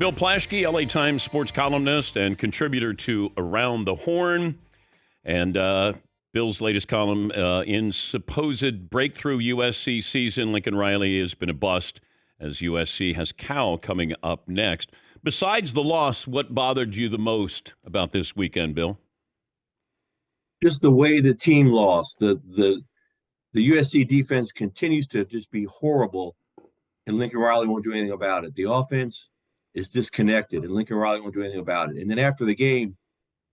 Bill Plaschke, LA Times sports columnist and contributor to Around the Horn. And Bill's latest column in supposed breakthrough USC season, Lincoln Riley has been a bust as USC has Cal coming up next. Besides the loss, what bothered you the most about this weekend, Bill? Just the way the team lost. The USC defense continues to just be horrible, and Lincoln Riley won't do anything about it. The offense is disconnected, and Lincoln Riley won't do anything about it. And then after the game,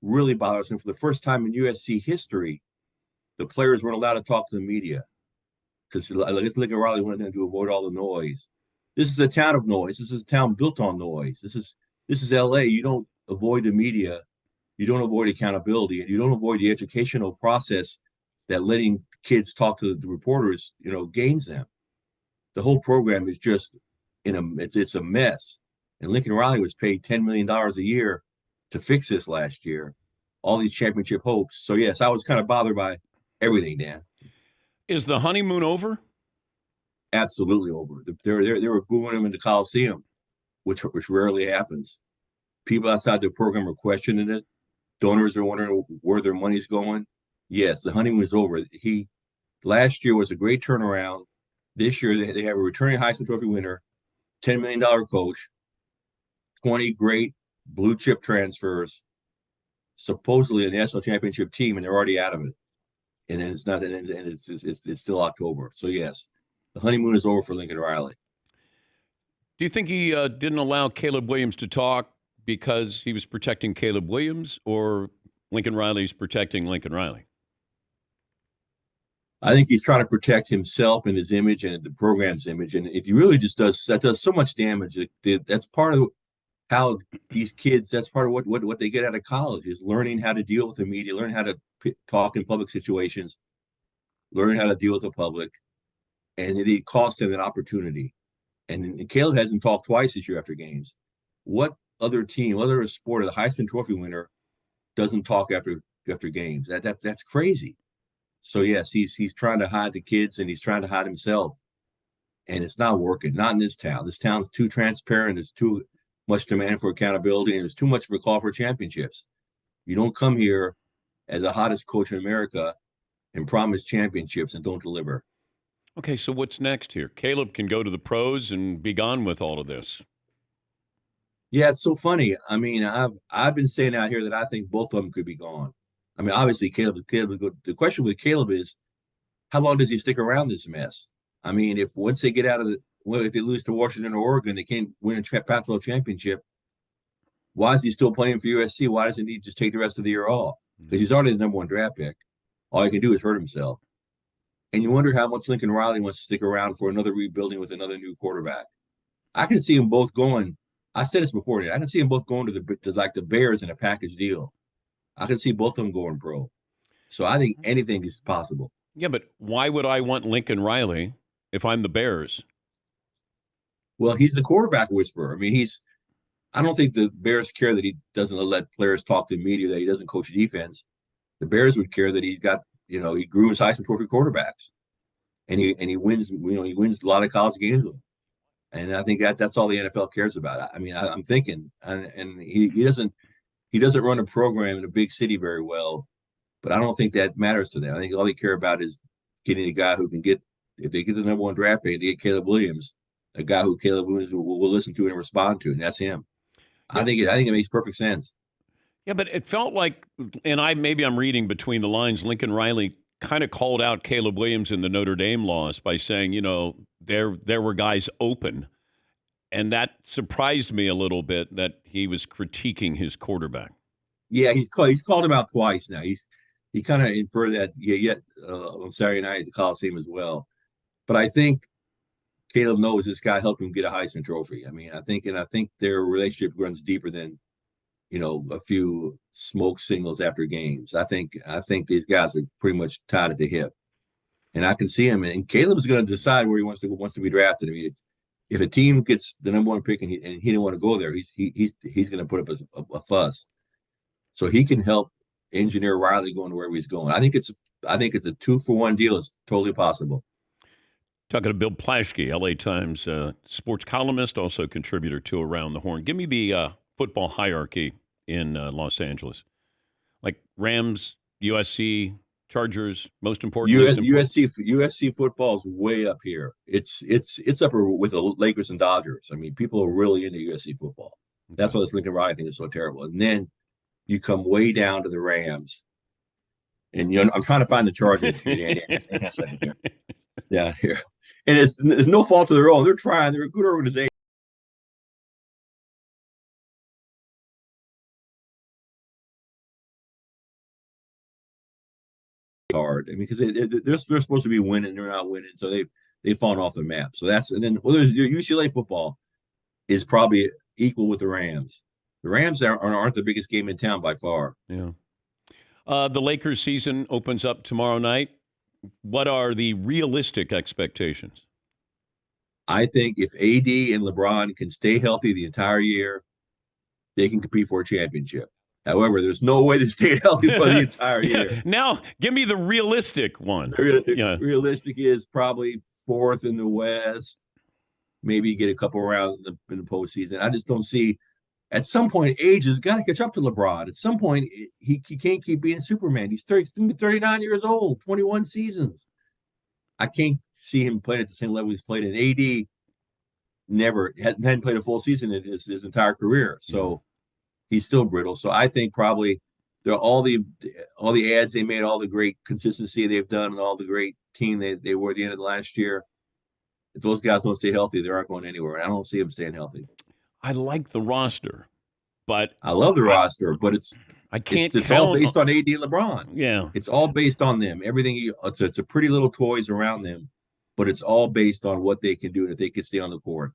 really bothers him. For the first time in USC history, the players weren't allowed to talk to the media because I guess Lincoln Riley wanted them to avoid all the noise. This is a town of noise. This is a town built on noise. This is LA. You don't avoid the media. You don't avoid accountability, and you don't avoid the educational process that letting kids talk to the reporters, gains them. The whole program is just it's a mess. And Lincoln Riley was paid $10 million a year to fix this last year. All these championship hopes. So yes, I was kind of bothered by everything, Dan. Is the honeymoon over? Absolutely over. They were booing him in the Coliseum, which rarely happens. People outside the program are questioning it. Donors are wondering where their money's going. Yes, the honeymoon is over. Last year was a great turnaround. This year they have a returning Heisman Trophy winner, $10 million coach, 20 great blue chip transfers, supposedly a national championship team, and they're already out of it. And then it's not, and it's still October. So yes, the honeymoon is over for Lincoln Riley. Do you think he didn't allow Caleb Williams to talk because he was protecting Caleb Williams, or Lincoln Riley's protecting Lincoln Riley? I think he's trying to protect himself and his image and the program's image, and he really just does so much damage. That's part of how these kids. That's part of what they get out of college is learning how to deal with the media, learn how to talk in public situations, learn how to deal with the public, and it costs him an opportunity. And Caleb hasn't talked twice this year after games. What other team, other sport, the Heisman Trophy winner doesn't talk after games? That's crazy. So yes, he's trying to hide the kids and he's trying to hide himself, and it's not working. Not in this town. This town's too transparent. There's too much demand for accountability, and there's too much of a call for championships. You don't come here as the hottest coach in America and promise championships and don't deliver. Okay, so what's next here? Caleb can go to the pros and be gone with all of this. Yeah, it's so funny. I mean, I've been saying out here that I think both of them could be gone. I mean, obviously, Caleb. The question with Caleb is, how long does he stick around this mess? I mean, if once they get out of if they lose to Washington or Oregon, they can't win a Pac-12 championship. Why is he still playing for USC? Why doesn't he just take the rest of the year off? Because he's already the number one draft pick. All he can do is hurt himself. And you wonder how much Lincoln Riley wants to stick around for another rebuilding with another new quarterback. I can see them both going. I said this before. I can see them both going to the Bears in a package deal. I can see both of them going pro. So I think anything is possible. Yeah, but why would I want Lincoln Riley if I'm the Bears? Well, he's the quarterback whisperer. I mean, I don't think the Bears care that he doesn't let players talk to the media, that he doesn't coach defense. The Bears would care that he's got, he grew his Heisman Trophy quarterbacks, and he wins. He wins a lot of college games with them. And I think that's all the NFL cares about. I mean, I'm thinking, and he doesn't run a program in a big city very well, but I don't think that matters to them. I think all they care about is getting a guy who can get, if they get the number one draft pick, they get Caleb Williams, a guy who Caleb Williams will listen to and respond to, and that's him. Yeah. I think it makes perfect sense. Yeah, but it felt like, and maybe I'm reading between the lines, Lincoln Riley kind of called out Caleb Williams in the Notre Dame loss by saying, there were guys open. And that surprised me a little bit that he was critiquing his quarterback. Yeah, he's called him out twice now. He kind of inferred that on Saturday night at the Coliseum as well. But I think Caleb knows this guy helped him get a Heisman Trophy. I mean, I think their relationship runs deeper than a few smoke signals after games. I think these guys are pretty much tied at the hip, and I can see him. And Caleb's going to decide where he wants to be drafted. I mean, if a team gets the number one pick and he didn't want to go there, he's going to put up a fuss, so he can help engineer Riley going to wherever he's going. I think it's a 2-for-1 deal. It's totally possible. Talking to Bill Plaschke, LA Times sports columnist, also contributor to Around the Horn. Give me the football hierarchy in Los Angeles. Like Rams, USC, Chargers, most important, least important. USC football is way up here. It's up with the Lakers and Dodgers. I mean, people are really into USC football. That's why this Lincoln Riley thing is so terrible. And then you come way down to the Rams, and I'm trying to find the Chargers. Yeah, here, and it's no fault of their own. They're trying. They're a good organization. Hard. I mean, because they're supposed to be winning, they're not winning, so they've fallen off the map. So then there's UCLA football is probably equal with the Rams. The Rams aren't the biggest game in town by far. Yeah. The Lakers season opens up tomorrow night. What are the realistic expectations? I think if AD and LeBron can stay healthy the entire year, they can compete for a championship. However, there's no way they stay healthy for the entire year. Now, give me the realistic one. Realistic is probably fourth in the West. Maybe get a couple rounds in the postseason. I just don't see. At some point, age has got to catch up to LeBron. At some point, he can't keep being Superman. He's 39 years old, 21 seasons. I can't see him playing at the same level he's played in. AD hadn't played a full season in his entire career. So he's still brittle. So I think probably all the ads they made, all the great consistency they've done, and all the great team they were at the end of the last year. If those guys don't stay healthy, they aren't going anywhere. I don't see them staying healthy. I like the roster, but I love the roster, but it's all based on AD and LeBron. Yeah, it's all based on them. Everything it's a pretty little toys around them, but it's all based on what they can do and if they can stay on the court,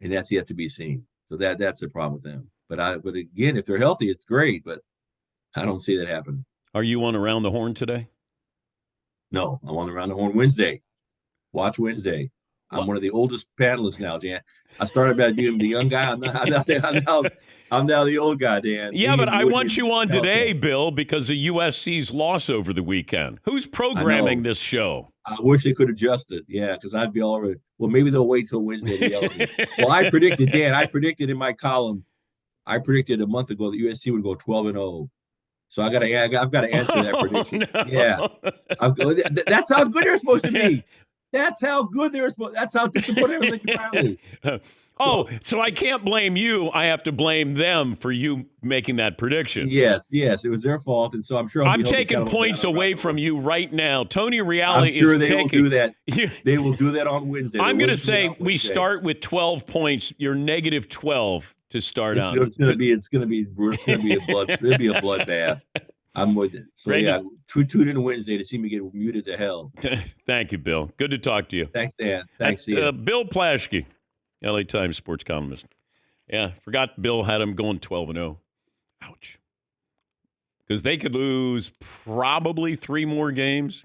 and that's yet to be seen. So that's the problem with them. But again, if they're healthy, it's great. But I don't see that happening. Are you on Around the Horn today? No, I'm on Around the Horn Wednesday. Watch Wednesday. I'm one of the oldest panelists now, Jan. I started by being the young guy. I'm now the old guy, Dan. Yeah, but I want you on today, Bill, because of USC's loss over the weekend. Who's programming this show? I wish they could adjust it. Yeah, because I'd be all over. Well, maybe they'll wait till Wednesday to yell at me. Well, I predicted in my column, a month ago that USC would go 12-0. So I've got to answer that prediction. No. Yeah, that's how good they're supposed to be. That's how good they're supposed. That's how disappointed everything finally. So I can't blame you. I have to blame them for you making that prediction. Yes, it was their fault, and so I'm sure I'm taking points away from you right now. Tony Reale is sure they will do that. They will do that on Wednesday. I'm going to say we start with 12 points. You're negative 12 to start out. It's going to be a bloodbath. I'm with it. So tune in Wednesday to see me get muted to hell. Thank you, Bill. Good to talk to you. Thanks, Dan. Thanks, Ian. Bill Plaschke, LA Times sports columnist. Yeah, forgot Bill had him going 12-0. Ouch. Because they could lose probably 3 more games.